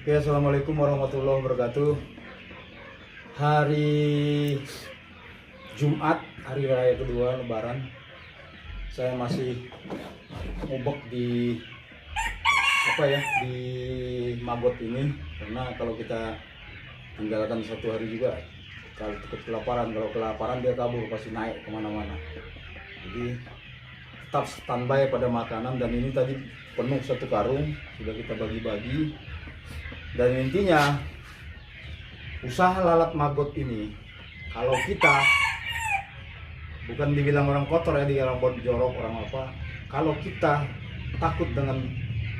Oke, assalamualaikum warahmatullahi wabarakatuh. Hari Jumat, hari raya kedua Lebaran, saya masih ngubek di di Magot ini, karena kalau kita tinggalkan satu hari juga kalau takut kelaparan. Kalau kelaparan dia kabur, pasti naik kemana-mana. Jadi tetap standby pada makanan, dan ini tadi penuh satu karung, sudah kita bagi-bagi. Dan intinya usaha lalat Magot ini, kalau kita bukan dibilang orang kotor ya, dibilang jorok orang apa, kalau kita takut dengan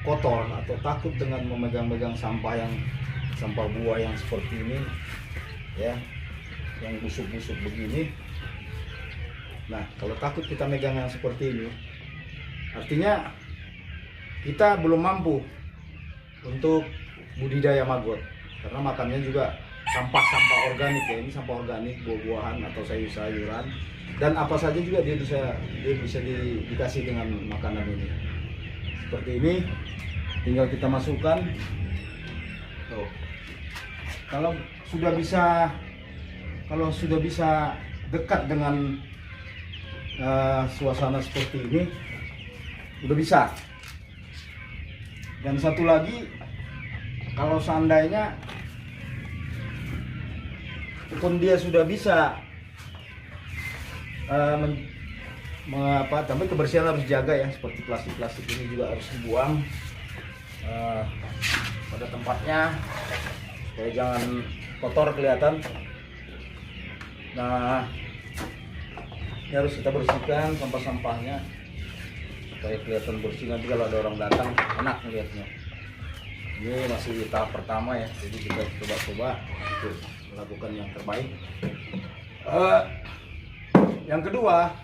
kotor atau takut dengan memegang-megang sampah buah yang seperti ini ya, yang busuk-busuk begini. Nah, kalau takut kita megang yang seperti ini, artinya kita belum mampu untuk budidaya Magot, karena makannya juga sampah-sampah organik ya. Ini sampah organik, buah-buahan atau sayur-sayuran, dan apa saja juga dia bisa dikasih dengan makanan ini. Seperti ini, tinggal kita masukkan. Tuh. Kalau sudah bisa dekat dengan suasana seperti ini, udah bisa. Dan satu lagi, kalau seandainya pun dia sudah bisa tapi kebersihan harus dijaga ya, seperti plastik ini juga harus dibuang pada tempatnya supaya jangan kotor kelihatan. Nah, ini harus kita bersihkan sampah-sampahnya supaya kelihatan bersih, nanti kalau ada orang datang enak melihatnya. Ini masih tahap pertama ya, jadi kita coba-coba untuk melakukan yang terbaik. Yang kedua,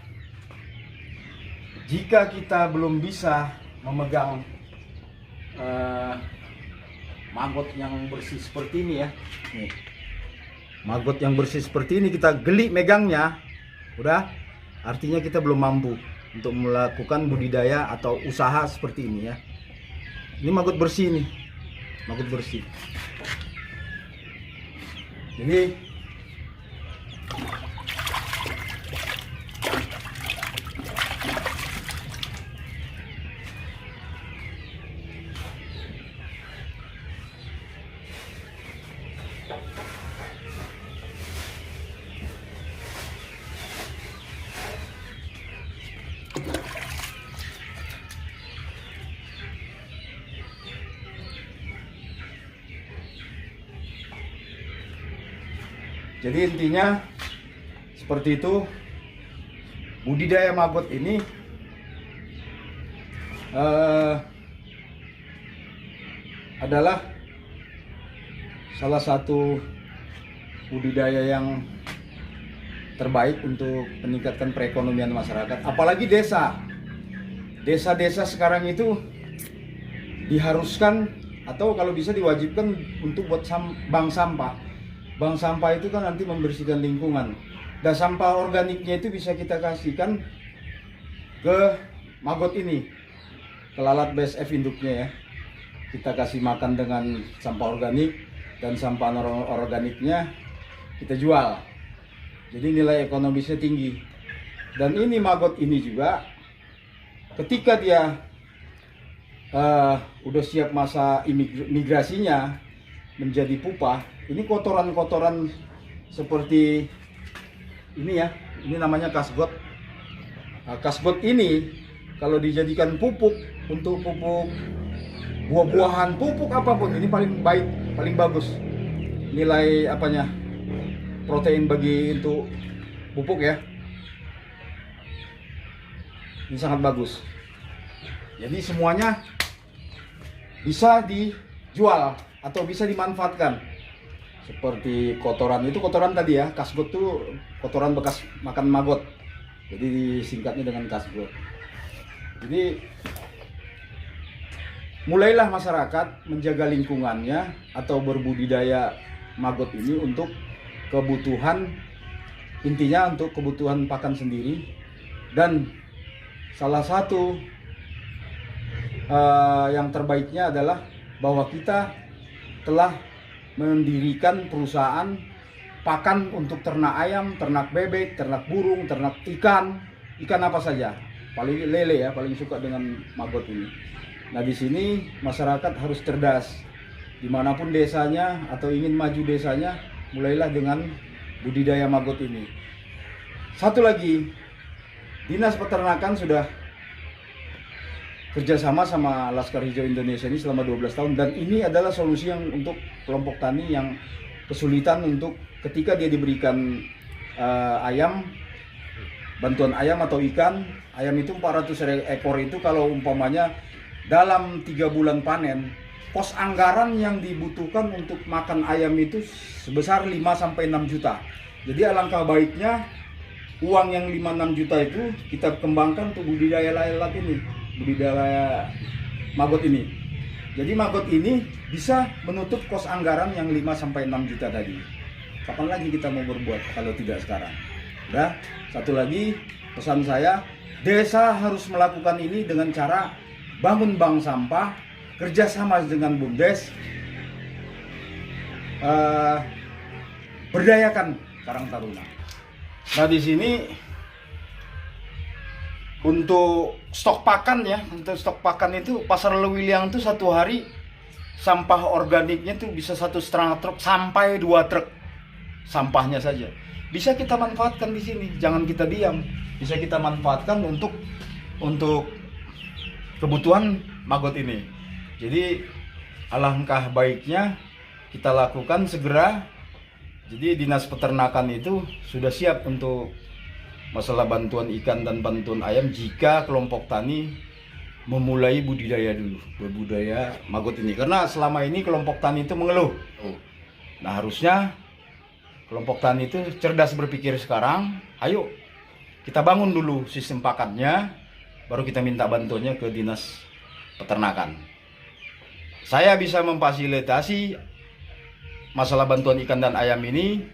jika kita belum bisa memegang Magot yang bersih seperti ini ya, nih, Magot yang bersih seperti ini kita geli megangnya, udah, artinya kita belum mampu untuk melakukan budidaya atau usaha seperti ini ya. Ini Magot bersih nih, Magot bersih. Jadi intinya seperti itu. Budidaya Magot ini adalah salah satu budidaya yang terbaik untuk meningkatkan perekonomian masyarakat. Apalagi desa-desa sekarang itu diharuskan atau kalau bisa diwajibkan untuk buat bank sampah. Bank sampah itu kan nanti membersihkan lingkungan. Dan sampah organiknya itu bisa kita kasihkan ke Magot ini, ke lalat BSF induknya ya. Kita kasih makan dengan sampah organik, dan sampah organiknya kita jual. Jadi nilai ekonomisnya tinggi. Dan ini Magot ini juga ketika dia udah siap masa migrasinya menjadi pupa, ini kotoran-kotoran seperti ini ya, ini namanya kasgot. Nah, kasgot ini kalau dijadikan pupuk untuk pupuk buah-buahan, pupuk apapun, ini paling baik, paling bagus nilai protein bagi untuk pupuk ya. Ini sangat bagus. Jadi semuanya bisa dijual atau bisa dimanfaatkan. Seperti kotoran, itu kotoran tadi ya, kasgot tuh kotoran bekas makan Magot, jadi disingkatnya dengan kasgot. Jadi mulailah masyarakat menjaga lingkungannya atau berbudidaya Magot ini untuk kebutuhan, intinya untuk kebutuhan pakan sendiri. Dan salah satu yang terbaiknya adalah bahwa kita telah mendirikan perusahaan pakan untuk ternak ayam, ternak bebek, ternak burung, ternak ikan apa saja. Paling lele ya, paling suka dengan maggot ini. Nah, di sini masyarakat harus cerdas. Dimanapun desanya atau ingin maju desanya, mulailah dengan budidaya maggot ini. Satu lagi, Dinas Peternakan sudah kerjasama sama Laskar Hijau Indonesia ini selama 12 tahun, dan ini adalah solusi yang untuk kelompok tani yang kesulitan untuk ketika dia diberikan ayam, bantuan ayam atau ikan. Ayam itu 400 ekor itu kalau umpamanya dalam 3 bulan panen, pos anggaran yang dibutuhkan untuk makan ayam itu sebesar 5-6 juta. Jadi alangkah baiknya uang yang 5-6 juta itu kita kembangkan untuk budidaya lalat ini, budidaya maggot ini. Jadi maggot ini bisa menutup kos anggaran yang 5-6 juta tadi. Kapan lagi kita mau berbuat kalau tidak sekarang? Nah, satu lagi pesan saya, desa harus melakukan ini dengan cara bangun bank sampah, kerjasama dengan BUMDes, berdayakan Karang Taruna. Nah, di sini untuk stok pakan ya, untuk stok pakan itu Pasar Lewiliang itu satu hari sampah organiknya tuh bisa 1,5 truk sampai 2 truk sampahnya saja. Bisa kita manfaatkan di sini, jangan kita diam. Bisa kita manfaatkan untuk kebutuhan maggot ini. Jadi alangkah baiknya kita lakukan segera. Jadi Dinas Peternakan itu sudah siap untuk masalah bantuan ikan dan bantuan ayam jika kelompok tani memulai budidaya dulu, budidaya maggot ini. Karena selama ini kelompok tani itu mengeluh. Nah, harusnya kelompok tani itu cerdas berpikir sekarang. Ayo kita bangun dulu sistem pakannya, baru kita minta bantuannya ke Dinas Peternakan. Saya bisa memfasilitasi masalah bantuan ikan dan ayam ini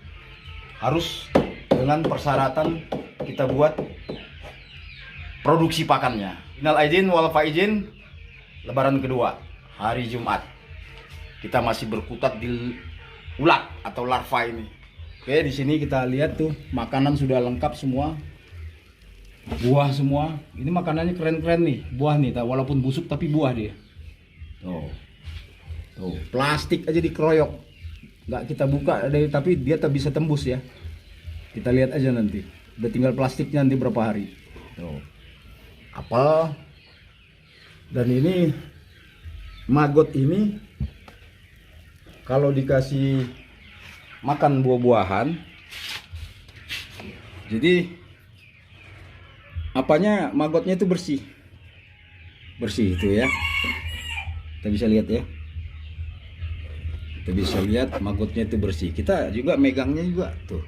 harus dengan persyaratan kita buat produksi pakannya. Minal aidin wal faizin, lebaran kedua, hari Jumat. Kita masih berkutat di ulat atau larva ini. Oke, di sini kita lihat tuh makanan sudah lengkap semua. Buah semua. Ini makanannya keren-keren nih. Buah nih, walaupun busuk tapi buah dia. Tuh. Tuh, plastik aja dikeroyok. Nggak kita buka tapi dia tak bisa tembus ya. Kita lihat aja nanti. Udah tinggal plastiknya nanti berapa hari. Tuh. Apel. Dan ini maggot ini kalau dikasih makan buah-buahan, jadi apanya maggotnya itu bersih itu ya. Kita bisa lihat ya. Kita bisa lihat maggotnya itu bersih. Kita juga megangnya juga tuh.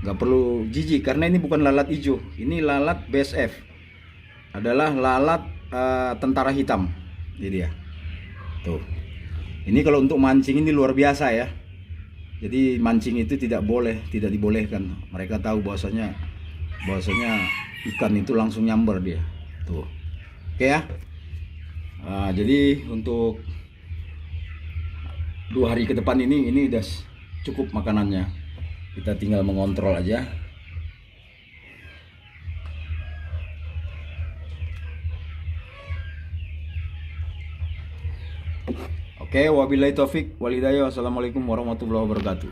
Nggak perlu jijik karena ini bukan lalat hijau. Ini lalat BSF. Adalah lalat tentara hitam. Ini dia. Tuh. Ini kalau untuk mancing ini luar biasa ya. Jadi mancing itu tidak dibolehkan. Mereka tahu bahwasanya ikan itu langsung nyamber dia. Tuh. Oke ya. Jadi untuk 2 hari ke depan ini udah cukup makanannya. Kita tinggal mengontrol aja. Oke, wabillahi taufik walhidayah. Wassalamualaikum warahmatullahi wabarakatuh.